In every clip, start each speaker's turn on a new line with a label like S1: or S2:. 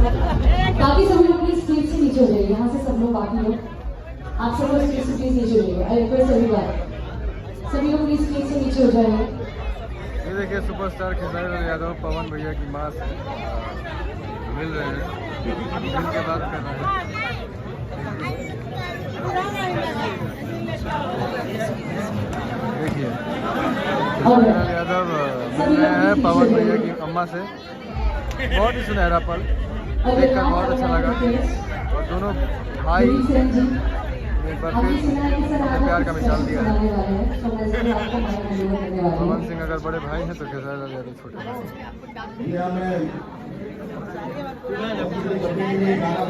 S1: बाकी सब लोग प्लीज स्टेज से नीचे हो जाइए, यहाँ से सब लोग, बाकी लोग आप सब लोग स्टेज से प्लीज नीचे हो जाइए। आई रिक्वेस्ट एवरीवन, सभी लोग प्लीज स्टेज से नीचे हो जाइए।
S2: ये देखिए सुपरस्टार खेसारी लाल यादव पवन भैया की मां से मिल रहे हैं, मिल के बात कर रहे हैं। देखिए खेसारी लाल यादव मिल रहे हैं पवन भैया की अम्मा से। बहुत ही सुनहरा पल देखकर बहुत अच्छा लगा, और दोनों भाई एक बार फिर अपने प्यार का मिसाल दिया है। पवन सिंह अगर बड़े भाई हैं तो खेसारी लाल यादव छोटे भाई।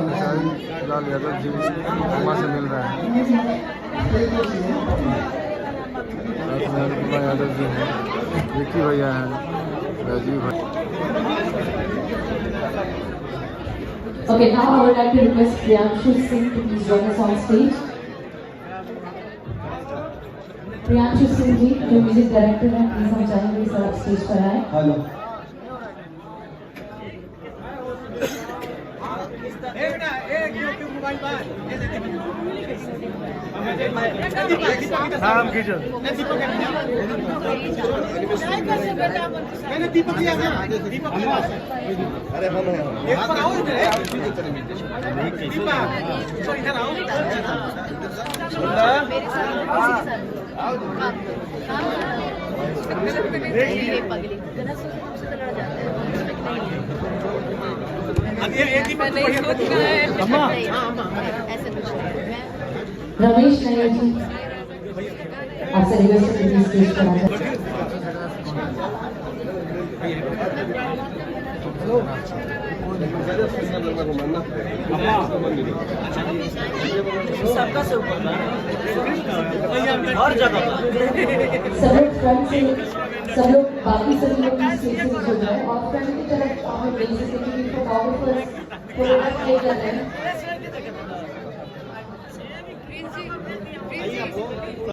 S2: खेसारी लाल यादव जी अम्मा से मिल रहे हैं। यादव जी हैं, विक्की भैया हैं, राजीव भाई।
S1: Okay, now I would like to request Priyanshu Singh to please join us on stage. Priyanshu Singh जी, जो म्यूजिक डायरेक्टर हैं, प्लीज हम चाहेंगे सर आप स्टेज पर आए।
S3: हेलो,
S2: नाम कीजिए।
S3: मैंने दीपक लिया था, दीपक अरे हम हैं, एक पर आओ इधर, दीपक तो इधर आओ।
S1: रमेश नायर जी, आपसे रिक्वेस्ट है प्लीज स्टेज पर आए।
S4: सबका से ऊपर हर जगह
S1: सब लोग फ्रंट से, सब लोग बाकी सभी लोग स्टेज से नीचे हो जाए और फ्रंट की तरफ आप लोग देख सकते हैं कि फोटोग्राफर्स फोटोग्राफ प्ले कर रहे हैं।